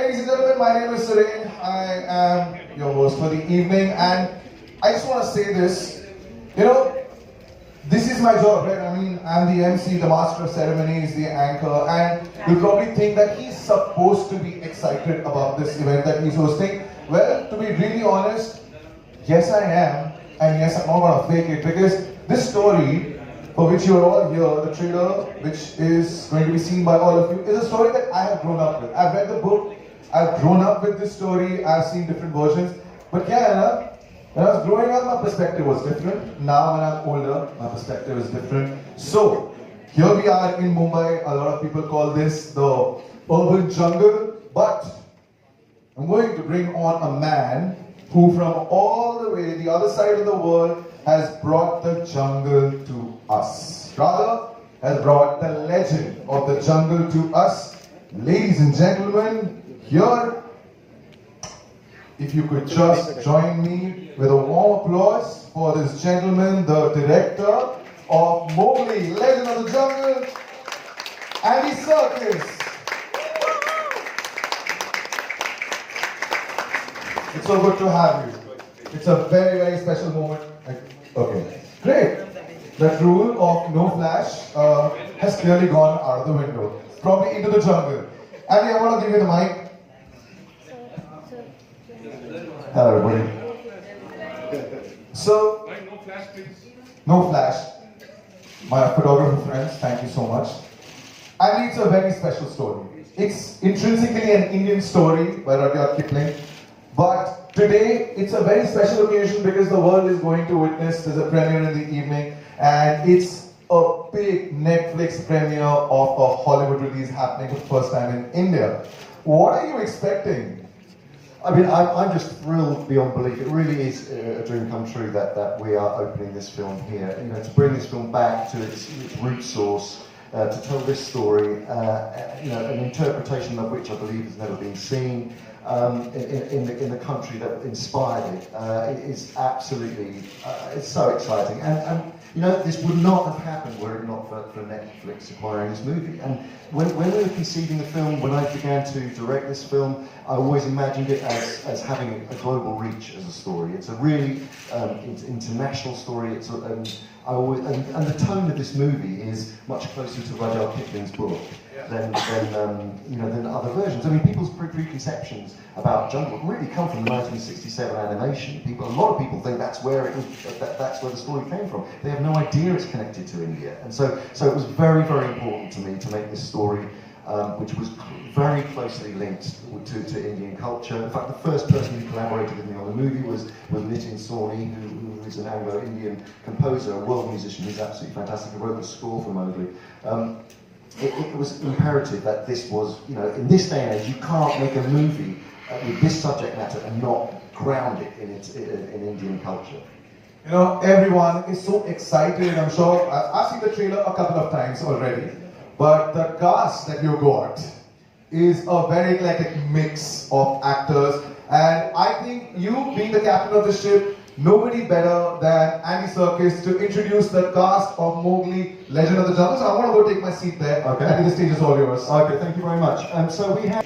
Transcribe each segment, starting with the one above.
ladies and gentlemen, my name is Suren. I am your host for the evening, and I just want to say this. You know, this is my job, right? I mean, I'm the MC, the master of ceremonies, the anchor, and you'll probably think that he's supposed to be excited about this event that he's hosting. Well, to be really honest, yes I am, and yes I'm not going to fake it, because this story, for which you're all here, the trailer, which is going to be seen by all of you, is a story that I have grown up with. I've read the book, I've grown up with this story, I've seen different versions, but yeah, Anna, when I was growing up, my perspective was different. Now when I'm older, my perspective is different. So, here we are in Mumbai. A lot of people call this the urban jungle. But I'm going to bring on a man who from all the way, the other side of the world, has brought the jungle to us. Rather, has brought the legend of the jungle to us. Ladies and gentlemen, here, if you could just join me with a warm applause for this gentleman, the director of Mowgli, Legend of the Jungle, Andy Serkis. It's so good to have you. It's a very, very special moment. Okay, great. That rule of no flash has clearly gone out of the window. Probably into the jungle. Andy, I want to give you the mic. Hello, everybody. So, No flash, please. no flash. My photographer friends, thank you so much. And it's a very special story. It's intrinsically an Indian story by Rudyard Kipling. But today, it's a very special occasion because the world is going to witness, there's a premiere in the evening, and it's a big Netflix premiere of a Hollywood release happening for the first time in India. What are you expecting? I mean, I'm just thrilled beyond belief. It really is a dream come true that we are opening this film here. You know, to bring this film back to its root source, to tell this story, you know, an interpretation of which I believe has never been seen in the country that inspired it. It is absolutely, it's so exciting. And you know, this would not have happened were it not for Netflix acquiring this movie. And when we were conceiving the film, when I began to direct this film, I always imagined it as having a global reach as a story. It's a really it's international story. It's and the tone of this movie is much closer to Rudyard Kipling's book than other versions. I mean, people's preconceptions about Jungle really come from the 1967 animation. A lot of people think that's where that's where the story came from. They have no idea it's connected to India, and so it was very, very important to me to make this story, which was very closely linked to Indian culture. In fact, the first person who collaborated with me on the movie was Nitin Sawhney, who is an Anglo-Indian composer, a world musician who's absolutely fantastic, who wrote the score for Mowgli. It was imperative that this was, you know, in this day and age, you can't make a movie with this subject matter and not ground it in Indian culture. You know, everyone is so excited. I'm sure I've seen the trailer a couple of times already, but the cast that you got is a very eclectic mix of actors, and I think you, being the captain of the ship, nobody better than Andy Serkis to introduce the cast of Mowgli, Legend of the Jungle. So I want to go take my seat there. Okay. Andy, the stage is all yours. Okay, thank you very much. So we have,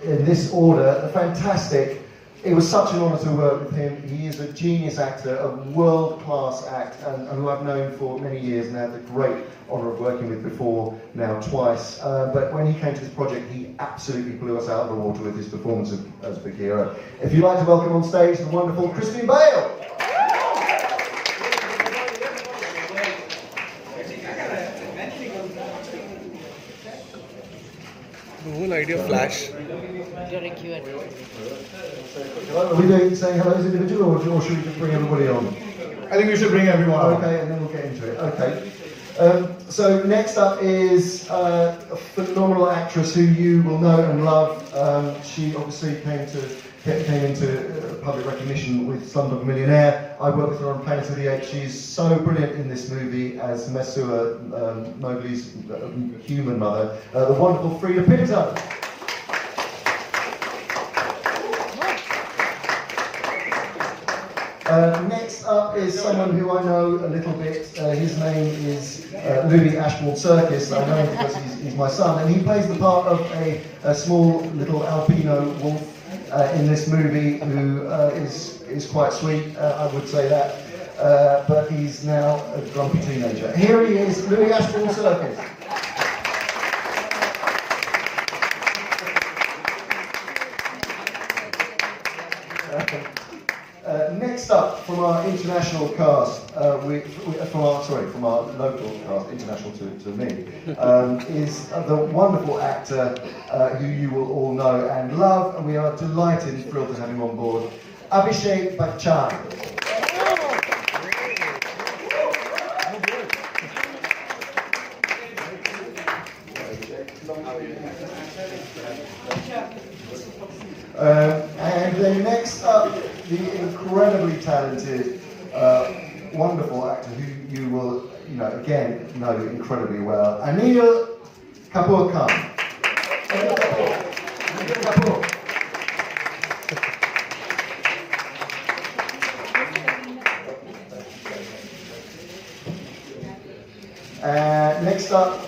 in this order, the fantastic. It was such an honour to work with him. He is a genius actor, a world-class act, and who I've known for many years and had the great honour of working with before, now twice. But when he came to this project, he absolutely blew us out of the water with his performance as Bagheera. If you'd like to welcome on stage the wonderful Christian Bale. The whole idea of Flash. During Q&A. Are we doing saying hello as individual, or should we just bring everybody on? I think we should bring everyone on. Okay, and then we'll get into it. Okay. So next up is a phenomenal actress who you will know and love. She obviously came into public recognition with Slumdog Millionaire. I worked with her on Planet of the Apes. She's so brilliant in this movie as Mesua, Mowgli's human mother, the wonderful Frida Pinto. Next up is someone who I know a little bit. His name is Louis Ashbourne Circus. I know him because he's my son, and he plays the part of a small little albino wolf in this movie who is quite sweet, I would say that, but he's now a grumpy teenager. Here he is, Louis Ashbourne Circus. Next up, from our international cast, from our local cast, international to me, is the wonderful actor who you will all know and love, and we are delighted and thrilled to have him on board, Abhishek Bachchan. And then next up, the incredibly talented, wonderful actor who you will, again, know incredibly well, Anil Kapoor Khan. Anil Kapoor. Next up,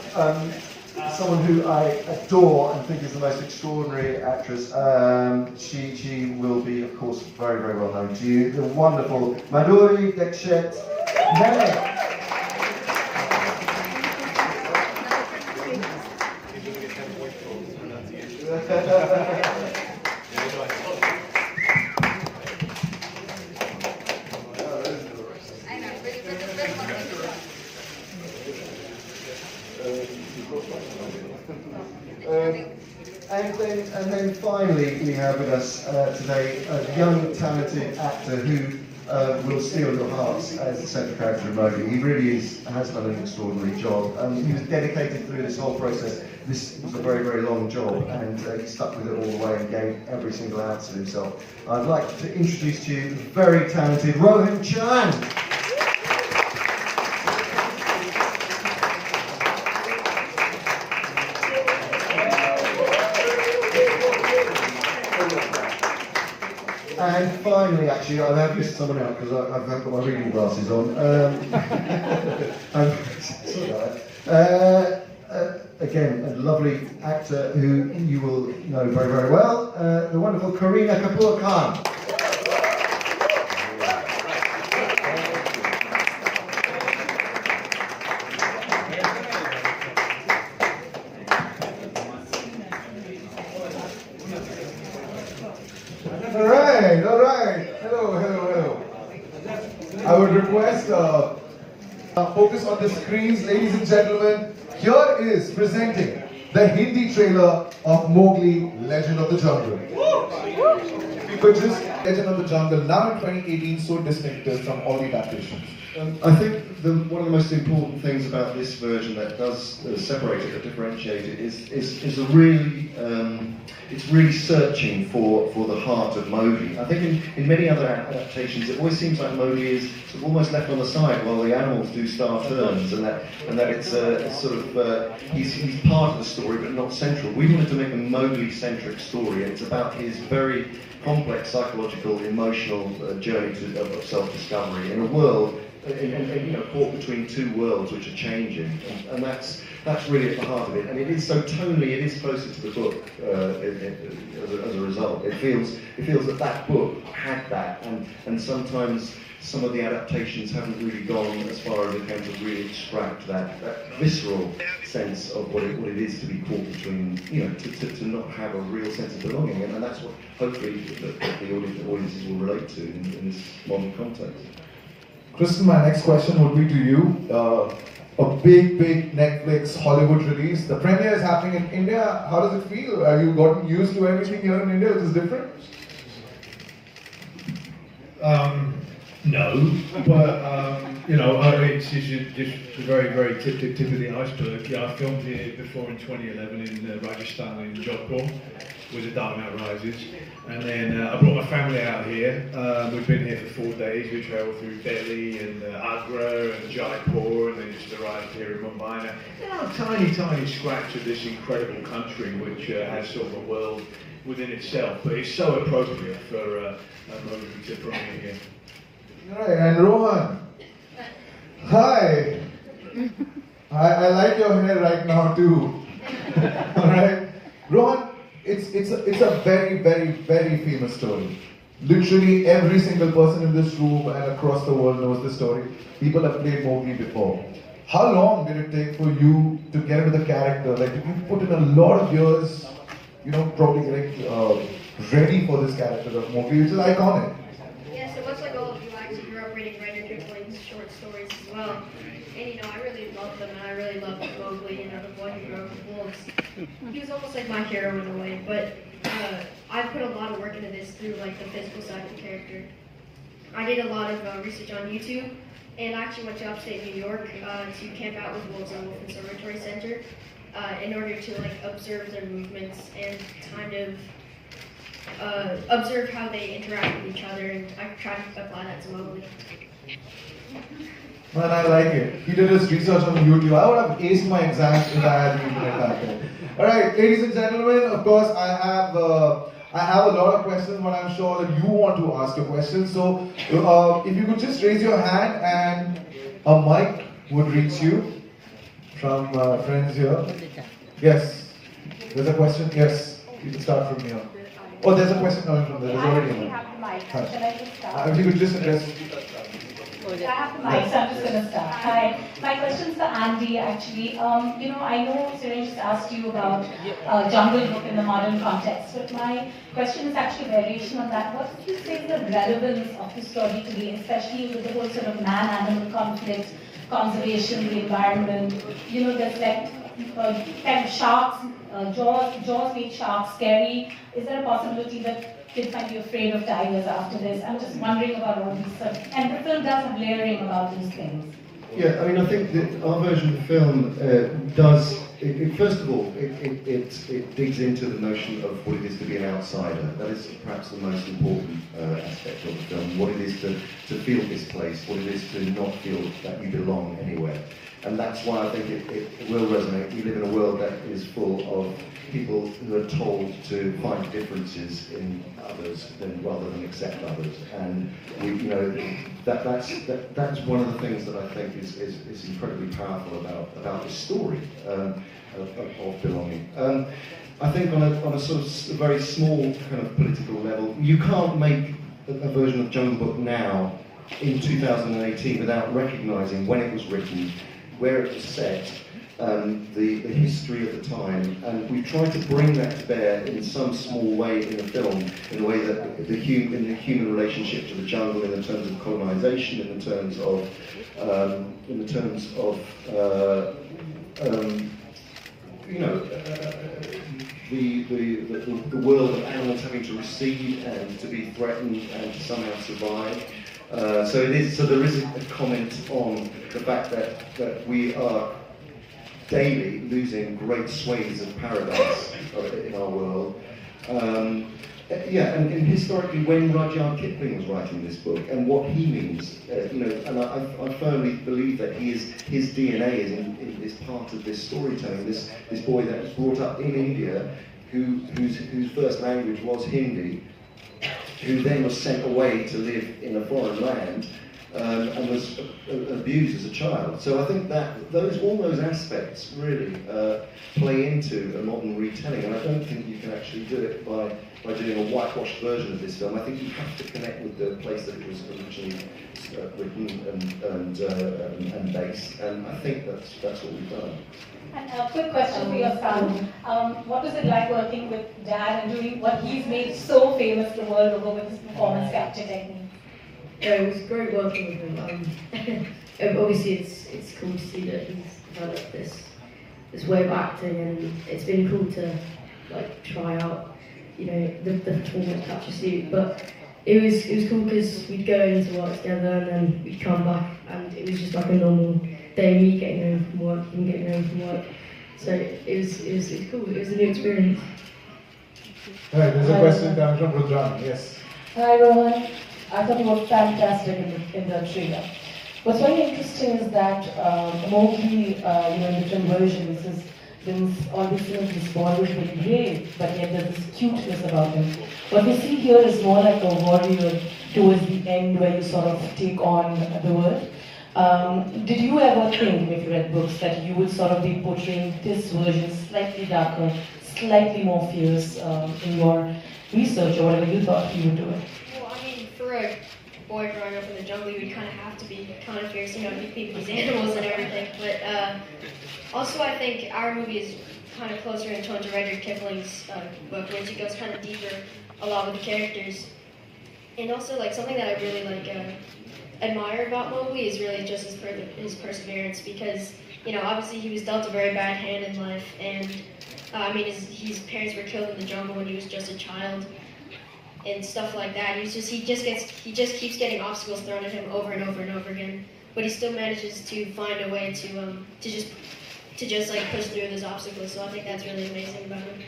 someone who I adore and think is the most extraordinary actress. She will be, of course, very, very well known to you. The wonderful Madhuri Dixit. And then finally we have with us today a young talented actor who will steal your hearts as the central character of Mowgli. He really has done an extraordinary job. He was dedicated through this whole process. This was a very, very long job, and he stuck with it all the way and gave every single ounce of himself. I'd like to introduce to you the very talented Rohan Chand. And finally, actually, I have missed someone out because I've got my reading glasses on. Sorry about that. Again, a lovely actor who you will know very, very well, the wonderful Kareena Kapoor Khan. All right. Hello. I would request focus on the screens, ladies and gentlemen. Here is presenting the Hindi trailer of Mowgli, Legend of the Jungle. Which is Legend of the Jungle, now in 2018, so distinctive from all the adaptations. I think one of the most important things about this version that does separate it, or differentiate it, is a really, it's really searching for the heart of Mowgli. I think in many other adaptations, it always seems like Mowgli is sort of almost left on the side while the animals do star turns, and that it's sort of he's part of the story but not central. We wanted to make a Mowgli-centric story, and it's about his very complex psychological, emotional journey of self-discovery in a world. Caught between two worlds which are changing, and that's really at the heart of it. And it is so tonally, it is closer to the book as a result. It feels that book had that, and sometimes some of the adaptations haven't really gone as far as it can to really extract that visceral sense of what it is to be caught between, to not have a real sense of belonging, and that's what hopefully the audiences will relate to in this modern context. Kristen, my next question would be to you. A big Netflix Hollywood release. The premiere is happening in India. How does it feel? Have you gotten used to everything here in India, which is different? No, but it's just a very tip of the iceberg. Yeah, I filmed here before in 2011 in Rajasthan in Jodhpur with The Dark Knight Rises, and then I brought my family out here. We've been here for 4 days. We travelled through Delhi and Agra and Jaipur, and then just arrived here in Mumbai. Now, a tiny scratch of this incredible country, which has sort of a world within itself, but it's so appropriate for a movie to premiere here. Right, and Rohan. Hi. I like your hair right now too. Alright? Rohan, it's a very, very, very famous story. Literally every single person in this room and across the world knows the story. People have played Mowgli before. How long did it take for you to get into the character? Like, did you put in a lot of years, probably getting ready for this character of Mowgli, which is iconic? Yeah, so much like all of you, I actually grew up reading Rudyard Kipling's short stories as well. And I really loved them, and I really loved Mowgli, the boy who grew up with wolves. He was almost like my hero in a way, but I put a lot of work into this through the physical side of the character. I did a lot of research on YouTube, and I actually went to upstate New York to camp out with wolves at Wolf Conservatory Center in order to observe their movements and kind of observe how they interact with each other, and I tried to apply that to Mowgli. Man, I like it. He did his research on YouTube. I would have aced my exams if I had internet back then. Alright, ladies and gentlemen, of course I have a lot of questions, but I'm sure that you want to ask a question. So if you could just raise your hand and a mic would reach you from friends here. Yes. There's a question? Yes. You can start from here. Oh, there's a question coming from there. There's already a mic. I have the mic. Shall I just start? If you could just address. I have the mic, so I'm just going to start. Hi. My question's for Andy, actually. I know Suresh just asked you about Jungle Book in the modern context, but my question is actually a variation on that. What would you say is the relevance of the story today, especially with the whole sort of man-animal conflict, conservation, the environment? There's kind of sharks, Jaws made sharks scary. Is there a possibility that kids might be afraid of tigers after this? I'm just wondering about all these stuff. And the film does have layering about these things. Yeah, I think that our version of the film first of all, it digs into the notion of what it is to be an outsider. That is perhaps the most important aspect of the film, what it is to feel displaced, what it is to not feel that you belong anywhere. And that's why I think it will resonate. We live in a world that is full of people who are told to find differences in others rather than accept others. And that's one of the things that I think is incredibly powerful about this story of belonging. I think on a sort of very small kind of political level, you can't make a version of Jungle Book now in 2018 without recognising when it was written, where it was set, the history of the time, and we've tried to bring that to bear in some small way in the film, in the way that in the human relationship to the jungle, in the terms of colonisation, in the terms of the world of animals having to recede and to be threatened and to somehow survive. So there is a comment on the fact that we are daily losing great swathes of paradise in our world. And historically, when Rudyard Kipling was writing this book, and what he means, and I firmly believe that his DNA is part of this storytelling. This boy that was brought up in India, whose first language was Hindi, who then was sent away to live in a foreign land and was abused as a child. So I think that all those aspects really play into a modern retelling, and I don't think you can actually do it by doing a whitewashed version of this film. I think you have to connect with the place that it was originally written and based, and I think that's what we've done. And a quick question for your son. What was it like working with Dad and doing what he's made so famous the world over with his performance capture technique? Yeah, it was great working with him. Obviously, it's cool to see that he's developed this way of acting, and it's been cool to try out, the performance capture suit. But it was cool because we'd go into work together, and then we'd come back, and it was just like a normal day, me getting home from work, him getting home from work. So it was cool. It was a new experience. All right, there's a question coming from Rudran. Yes. Hi Rohan, I thought you were fantastic in the trailer. What's very interesting is that Mowgli, in different versions, has been always seen as this boy who's very brave, but yet there's this cuteness about him. What we see here is more like a warrior towards the end where you sort of take on the world. Did you ever think, if you read books, that you would sort of be portraying this version slightly darker, slightly more fierce in your research or whatever you thought you would do it? Well, I mean, for a boy growing up in the jungle, you would kind of have to be kind of fierce, you know, you feed these animals and everything. But also, I think our movie is kind of closer in tone to Rudyard Kipling's book, which it goes kind of deeper a lot with the characters. And also, like, something that I really admire about Mowgli is really just his perseverance, because, you know, obviously he was dealt a very bad hand in life, and I mean, his parents were killed in the jungle when he was just a child, and stuff like that. He just keeps getting obstacles thrown at him over and over and over again, but he still manages to find a way to just like push through those obstacles. So I think that's really amazing about him.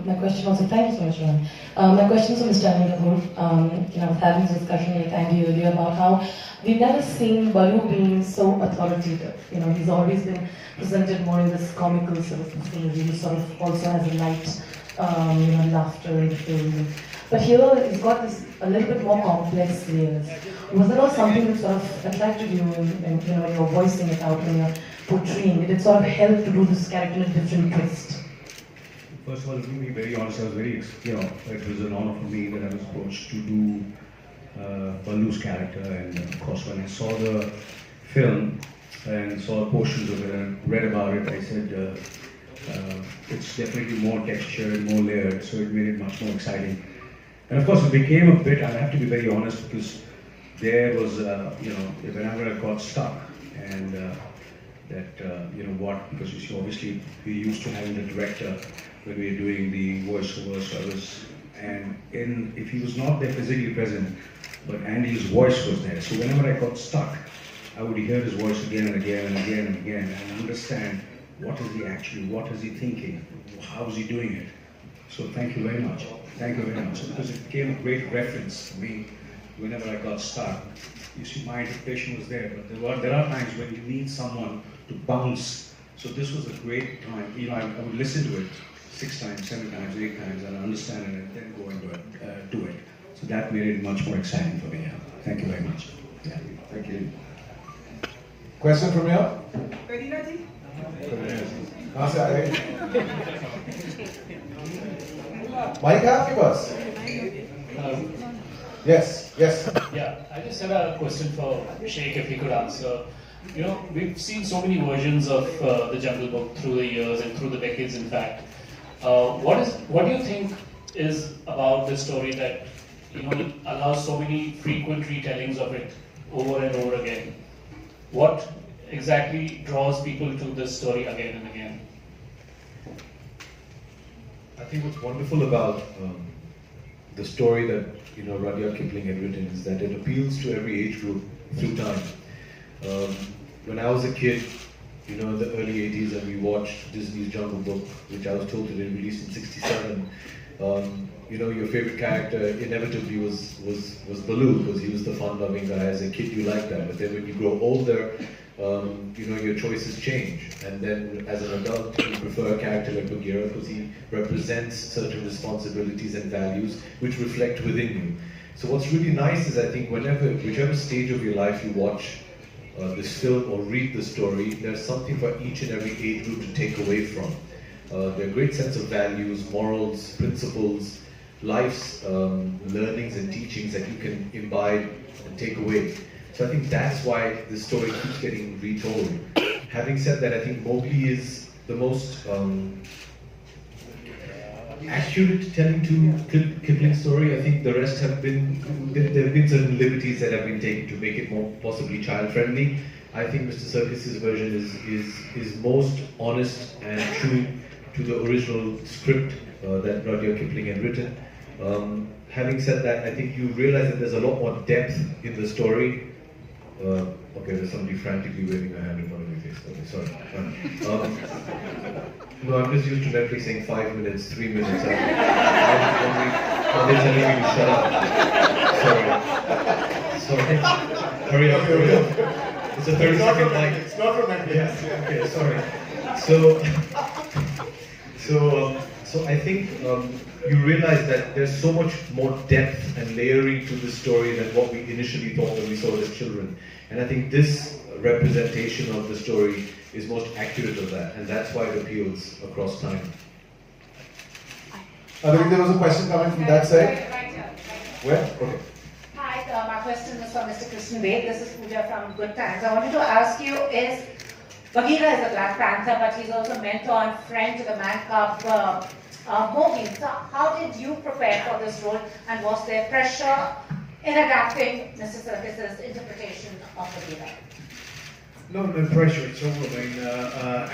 My question also, thank you so much, Ron. My question is for Mr. Anil Kapoor. I was having this discussion with Andy earlier about how we've never seen Baloo being so authoritative. You know, he's always been presented more in this comical sort of thing. He sort of also has a light, laughter in the film. But here he's got this a little bit more complex layers. Was that all something that sort of attracted you when you're voicing it out, when you're portraying it? Did it sort of help to do this character in a different twist? First of all, to be very honest, I was very, it was an honor for me that I was approached to do Baloo's character, and of course when I saw the film and saw portions of it and read about it, I said it's definitely more textured, more layered, so it made it much more exciting. And of course it became a bit, I have to be very honest, because there was, whenever I got stuck, and because you see, obviously we used to having the director when we were doing the voiceover service, and if he was not there physically present, but Andy's voice was there. So whenever I got stuck, I would hear his voice again and again and again and again, and understand what is he thinking, how is he doing it. So thank you very much, because it became a great reference for me whenever I got stuck. You see, my interpretation was there, but there are times when you need someone to bounce. So this was a great time. I would listen to it 6 times, 7 times, 8 times, and understand it, and then go and do it. So that made it much more exciting for me. Yeah. Thank you very much. Yeah. Thank you. Question from here? Karina ji? कहाँ से आए? Mic है आपके पास? Yes. Yeah, I just had a question for Sheikh, if he could answer. We've seen so many versions of the Jungle Book through the years and through the decades, in fact. What do you think is about this story that allows so many frequent retellings of it over and over again? What exactly draws people to this story again and again? I think what's wonderful about the story that Rudyard Kipling had written is that it appeals to every age group through time. When I was a kid, in the early 80s, and we watched Disney's Jungle Book, which I was told had been released in '67, your favorite character inevitably was Baloo, because he was the fun-loving guy. As a kid, you like that, but then when you grow older, your choices change, and then as an adult, you prefer a character like Bagheera because he represents certain responsibilities and values which reflect within you. So what's really nice is, I think, whichever stage of your life you watch this film or read the story, there's something for each and every age group to take away from. There are great sense of values, morals, principles, life's learnings and teachings that you can imbibe and take away. So I think that's why this story keeps getting retold. Having said that, I think Mowgli is the most accurate telling to Kipling's story. I think the rest there have been certain liberties that have been taken to make it more possibly child-friendly. I think Mr. Serkis's version is most honest and true to the original script that Rudyard Kipling had written. Having said that, I think you realize that there's a lot more depth in the story. Okay, there's somebody frantically waving a hand in front of my face. Okay, sorry. No, I'm just used to Netflix saying 5 minutes, 3 minutes. I'm wondering, are they telling me to shut up? Sorry. Hurry up. It's a 30-second mic. It's not from Netflix. Yeah. Okay, sorry. So I think you realize that there's so much more depth and layering to the story than what we initially thought when we saw it as children. And I think this representation of the story is most accurate of that, and that's why it appeals across time. I think there was a question coming from that side. Right here. Where? Okay. Hi, my question is for Mr. Krishnan Ved. This is Pooja from Good Times. I wanted to ask you is, Bagheera is a Black Panther, but he's also mentor and friend to the Man Cub Mowgli. So how did you prepare for this role, and was there pressure in adapting Mr. Serkis's interpretation of Bagheera? No pressure at all. I mean,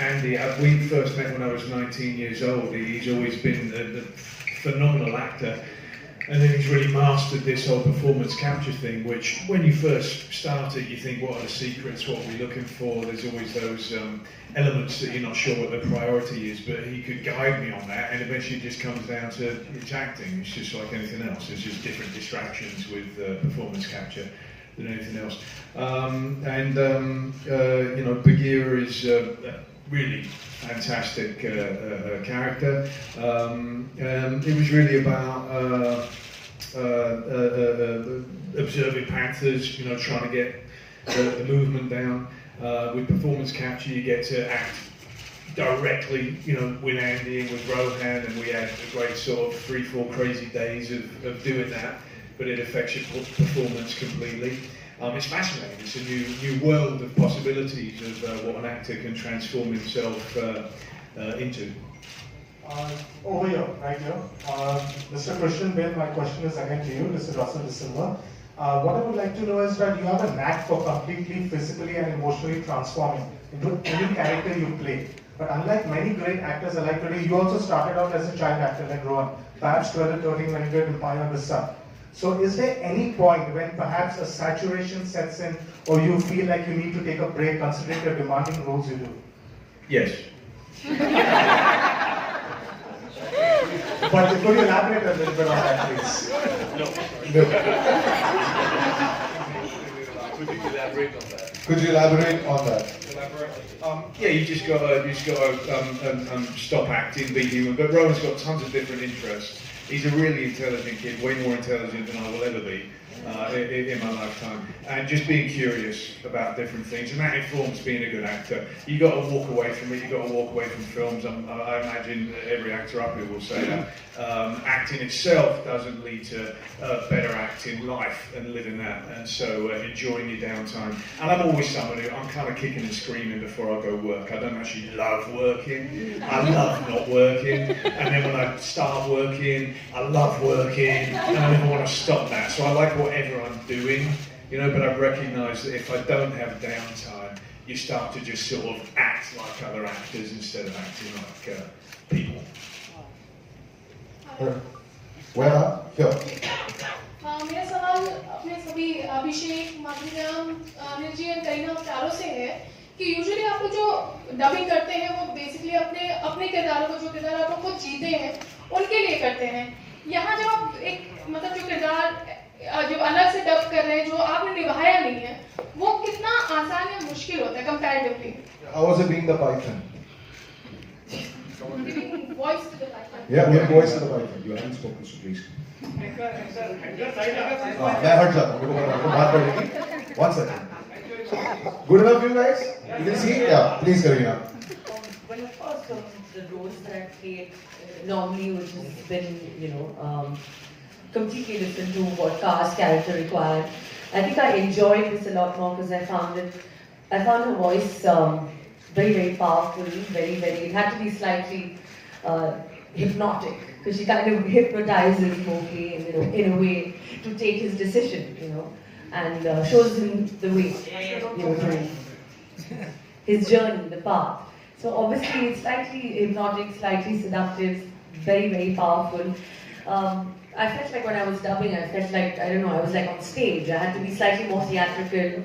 Andy, we first met when I was 19 years old. He's always been a phenomenal actor. And then he's really mastered this whole performance capture thing, which when you first started, you think, what are the secrets, what are we looking for? There's always those elements that you're not sure what the priority is, but he could guide me on that, and eventually it just comes down to it's acting. It's just like anything else. There's just different distractions with performance capture than anything else. You know, Bagheera is really fantastic character. It was really about observing panthers, you know, trying to get the movement down. With performance capture, you get to act directly, you know, with Andy and with Rohan, and we had a great sort of 3-4 crazy days of doing that, but it affects your performance completely. It's fascinating. It's a new world of possibilities of what an actor can transform himself into. Over here, right here. Mr. Krishnan Ved, my question is again to you. This is Russell De Silva. What I would like to know is that you have a knack for completely physically and emotionally transforming into any character you play. But unlike many great actors alike today, you also started out as a child actor like Rohan, perhaps 12 or 13 when you did Empire of the Sun. So is there any point when perhaps a saturation sets in, or you feel like you need to take a break considering the demanding roles you do? Yes. But could you elaborate a little bit on that, please? No. Could you elaborate on that? Could you elaborate on that? Yeah, you just got to stop acting, be human. But Rowan's got tons of different interests. He's a really intelligent kid, way more intelligent than I will ever be in my lifetime. And just being curious about different things, and that informs being a good actor. You got to walk away from it. You got to walk away from films. I imagine every actor up here will say that. Acting itself doesn't lead to better acting life and living that, and so enjoying your downtime. And I'm always someone who I'm kind of kicking and screaming before I go work. I don't actually love working. I love not working, and then when I start working, I love working, and I never want to stop that. So I like whatever I'm doing, you know. But I've recognised that if I don't have downtime, you start to just sort of act like other actors instead of acting like people. Where? Here. मेरा सवाल अपने सभी अभिषेक, माधुर्यम, अनिल जी और करीना चारों से है कि usually आप लोग जो डबिंग करते हैं वो बेसिकली अपने किरदारों को, जो किरदार आप लोग खुद जीते हैं उनके लिए करते हैं. यहाँ जब आप एक मतलब जो किरदार जो अलग से डब कर रहे हैं, जो आपने निभाया नहीं है, वो कितना आसान या मुश्किल होता है comparatively? How was it being the Python? Giving voice to the Python. Yeah, give voice to the Python. You haven't spoken, so please. मैं हट जाता हूँ, बात करेंगे. 1 second. Good enough, you guys? You can see? Yeah, please, Karina. Well, of course, the roles that I played normally, which has been, completely different to what Kaa's character required. I think I enjoyed this a lot more because I found her voice very, very powerful, very, very. It had to be slightly hypnotic because she kind of hypnotizes Mowgli, in a way to take his decision, and shows him the way, to his journey, the path. So obviously it's slightly hypnotic, slightly seductive, very, very powerful. I felt like when I was dubbing, I felt like, I was like on stage. I had to be slightly more theatrical.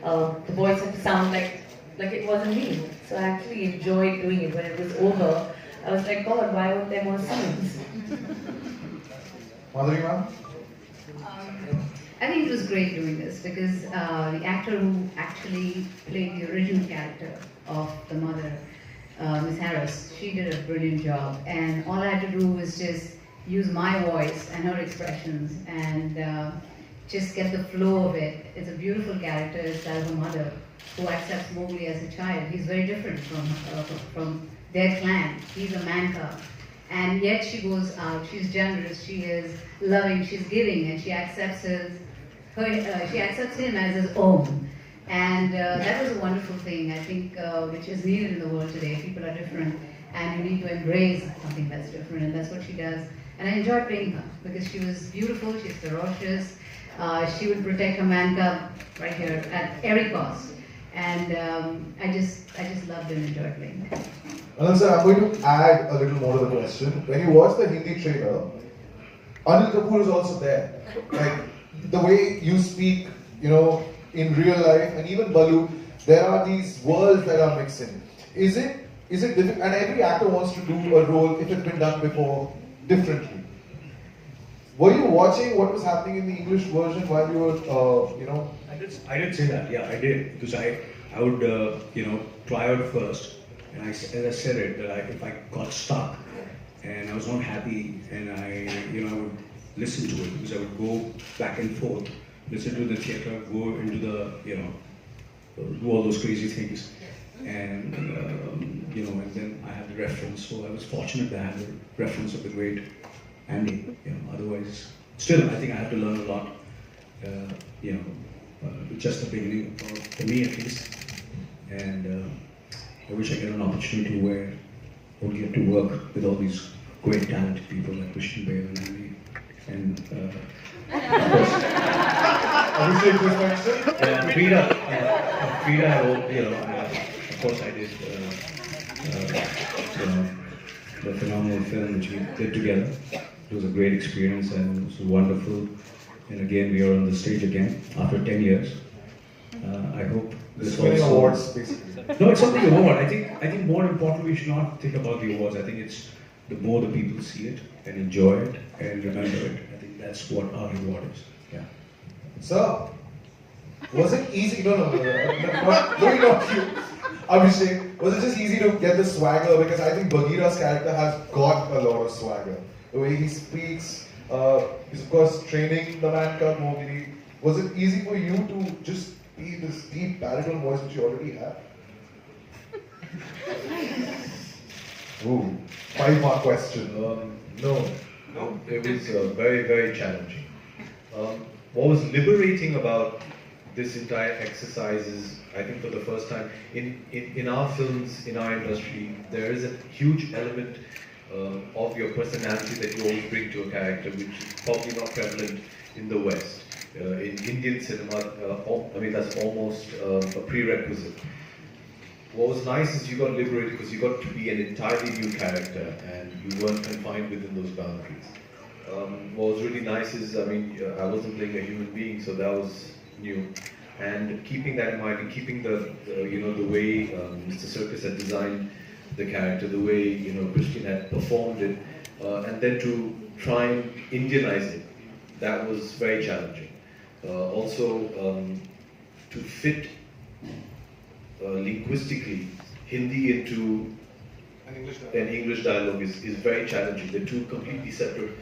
The voice had to sound like it wasn't me. So I actually enjoyed doing it. When it was over, I was like, God, why weren't there more scenes? Madhuri ma'am? I think it was great doing this because the actor who actually played the original character of the mother Miss Harris. She did a brilliant job, and all I had to do was just use my voice and her expressions and just get the flow of it. It's a beautiful character. It's like her mother who accepts Mowgli as a child. He's very different from their clan. He's a man cub. And yet she goes out, she's generous, she is loving, she's giving, and she accepts him as his own. And that was a wonderful thing, I think, which is needed in the world today. People are different, and you need to embrace something that's different, and that's what she does. And I enjoyed playing her, because she was beautiful, she's ferocious, she would protect her man cub right here at every cost. And I just loved and enjoyed playing that. Anand sir, I'm going to add a little more to the question. When you watch the Hindi trailer, Anil Kapoor is also there. Like, the way you speak, you know, in real life, and even Balu, there are these worlds that are mixing. Is it difficult? And every actor wants to do a role, if it's been done before, differently. Were you watching what was happening in the English version while you were, you know? I did say that, yeah, I did, because I would, try out first, and as I said it, that if I got stuck and I was not happy, and I would listen to it, because I would go back and forth, listen to the theatre, go into the, do all those crazy things, and and then I had the reference. So I was fortunate to have the reference of the great Andy. Otherwise, still I think I had to learn a lot. Just the beginning, for me at least, and I wish I get an opportunity where I would get to work with all these great talented people like Christian Bale and Andy, and of course, Abhishek was mentioned. and Frida, of course I did the phenomenal film which we did together. It was a great experience and it was wonderful. And again, we are on the stage again after 10 years. I hope this winning also... awards, basically. No, it's not the award. I think more importantly, we should not think about the awards. I think it's the more the people see it and enjoy it and remember it. I think that's what our reward is. Yeah. So, was it easy? No, not you. Abhishek, was it just easy to get the swagger? Because I think Bagheera's character has got a lot of swagger. The way he speaks, he's of course training the man cub Mowgli. Was it easy for you to just be this deep baritone voice which you already have? Ooh, 5-mark question. No, it was very, very challenging. What was liberating about this entire exercise is, I think for the first time, in our films, in our industry, there is a huge element of your personality that you always bring to a character, which is probably not prevalent in the West. In Indian cinema, that's almost a prerequisite. What was nice is you got liberated because you got to be an entirely new character and you weren't confined within those boundaries. What was really nice is, I wasn't playing a human being, so that was new. And keeping that in mind, and keeping the way Mr. Circus had designed the character, the way Christian had performed it, and then to try and Indianize it, that was very challenging. Also, to fit linguistically Hindi into an English dialogue is very challenging. They're two completely separate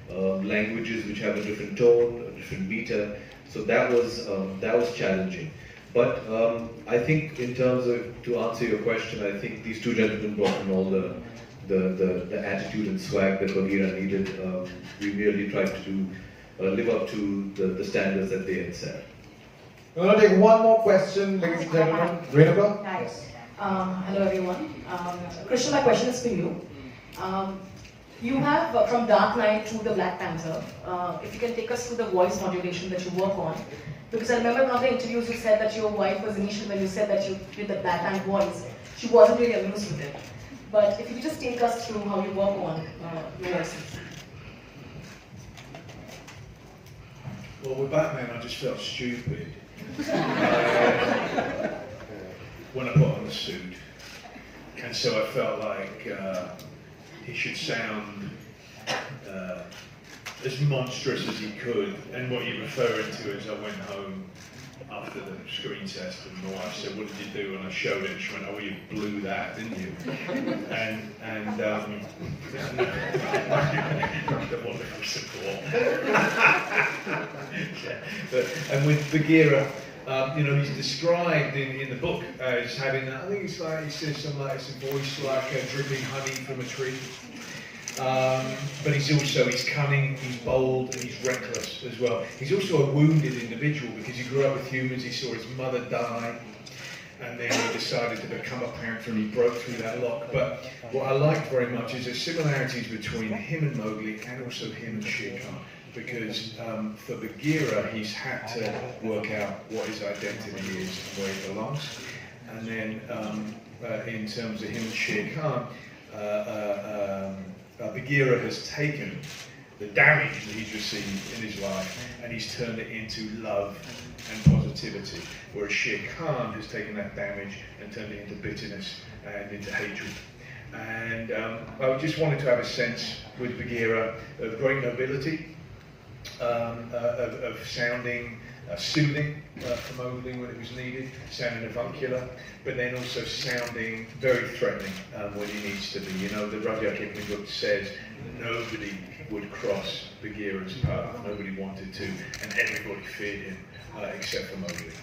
languages which have a different tone, a different meter. So that was challenging. But I think in terms of, to answer your question, I think these two gentlemen brought in all the attitude and swag that Bagheera needed. We really tried to live up to the standards that they had set. We're going to take one more question, ladies and gentlemen. Renuka? Nice. Hello everyone. Krishna, my question is for you. You have from Dark Knight to the Black Panther, if you can take us through the voice modulation that you work on. Because I remember in one of the interviews you said that your wife was initially, when you said that you did the Black Panther voice, she wasn't really amused with it. But if you could just take us through how you work on voices. Well, with Batman, I just felt stupid when I put on the suit, and so I felt like he should sound as monstrous as he could. And what you're referring to is I went home after the screen test, and my wife said, "What did you do?" And I showed it, and she went, "Oh, you blew that, didn't you?" and the wonderful support. And with Bagheera, you know, he's described in the book as having, I think it's like, he says something like, it's a voice like dripping honey from a tree. But he's cunning, he's bold, and he's reckless as well. He's also a wounded individual because he grew up with humans, he saw his mother die, and then he decided to become a panther and he broke through that lock. But what I like very much is the similarities between him and Mowgli and also him and Shere Khan. Because for Bagheera, he's had to work out what his identity is and where he belongs. And then in terms of him and Shere Khan, Bagheera has taken the damage that he's received in his life and he's turned it into love and positivity, whereas Shere Khan has taken that damage and turned it into bitterness and into hatred. And I just wanted to have a sense with Bagheera of great nobility, of sounding soothing for Mowgli when it was needed, sounding avuncular, but then also sounding very threatening when he needs to be. You know, the Rudyard Kipling book says nobody would cross Bagheera's path, nobody wanted to, and everybody feared him except for Mowgli.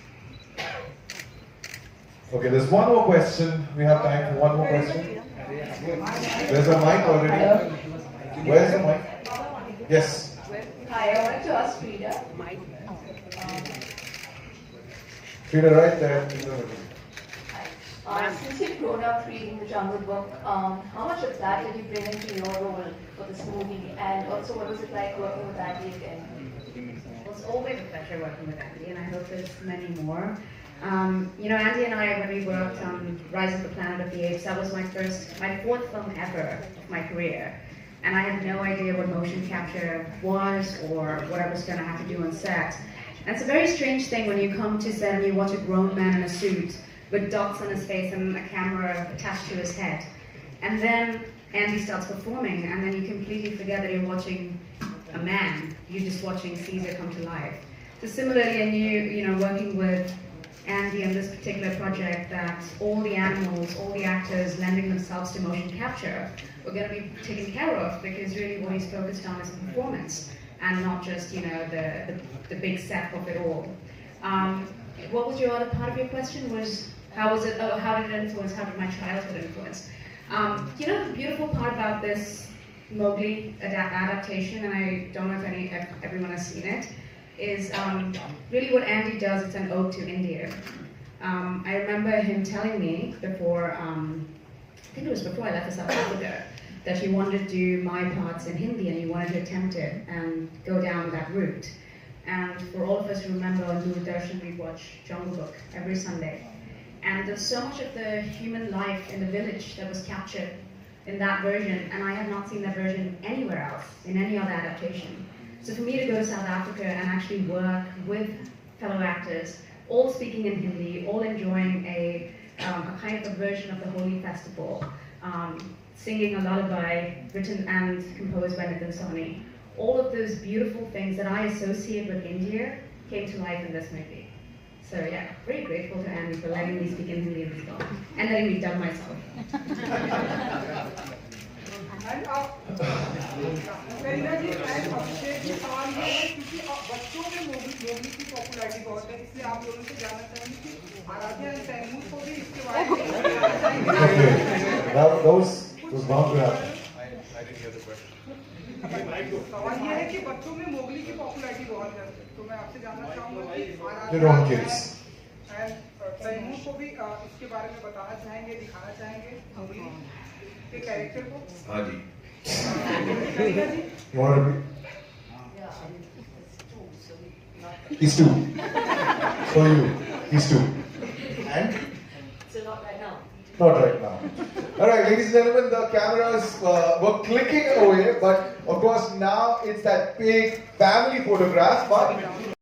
Okay, there's one more question. We have time for one more question. There's a mic already. Where's the mic? Yes. Hi, I wanted to ask Frida. Frida, right there. Since you've grown up reading the Jungle Book, how much of that did you bring into your role for this movie? And also, what was it like working with Andy again? It was always a pleasure working with Andy, and I hope there's many more. You know, Andy and I, when we worked on Rise of the Planet of the Apes, that was my fourth film ever of my career. And I had no idea what motion capture was or what I was going to have to do on set. And it's a very strange thing when you come to set and you watch a grown man in a suit with dots on his face and a camera attached to his head. And then Andy starts performing, and then you completely forget that you're watching a man. You're just watching Caesar come to life. So similarly, I knew, you know, working with Andy on this particular project, that all the animals, all the actors lending themselves to motion capture were going to be taken care of, because really what he's focused on is performance and not just, you know, the big set of it all. What was your other part of your question? Was how was it? Oh, how did it influence? How did my childhood influence? You know, the beautiful part about this Mowgli adaptation, and I don't know if everyone has seen it, is really what Andy does. It's an ode to India. I remember him telling me before, I think it was before I left for South Africa, that he wanted to do my parts in Hindi and he wanted to attempt it and go down that route. And for all of us who remember on Doordarshan, we watch Jungle Book every Sunday. And there's so much of the human life in the village that was captured in that version, and I have not seen that version anywhere else, in any other adaptation. So for me to go to South Africa and actually work with fellow actors, all speaking in Hindi, all enjoying a kind of a version of the Holi festival, singing a lullaby written and composed by Nitin Sawhney. All of those beautiful things that I associate with India came to life in this movie. So yeah, very grateful to Andy for letting me speak in Hindi in this film, and letting me dub myself. Kareena ji and Abhishek ji सवाल ये है क्योंकि बच्चों में Mowgli की popularity बहुत है, इसलिए आप लोगों से जानना चाहेंगे कि आराध्या एंड तैमूर को भी इसके बारे में Those bound to happen. I didn't hear the question. सवाल ये है कि बच्चों में मोगली की पॉपुलैरिटी बहुत है, तो मैं आपसे जानना चाहूंगा कि आराध्या एंड तैमूर को भी इसके बारे में बताना चाहेंगे, दिखाना चाहेंगे मोगली के कैरेक्टर को? हाँ जी। You want to be? He's two. For you, he's two. And? So not right now. Not right now. Alright, ladies and gentlemen, the cameras were clicking away, but of course now it's that big family photograph, but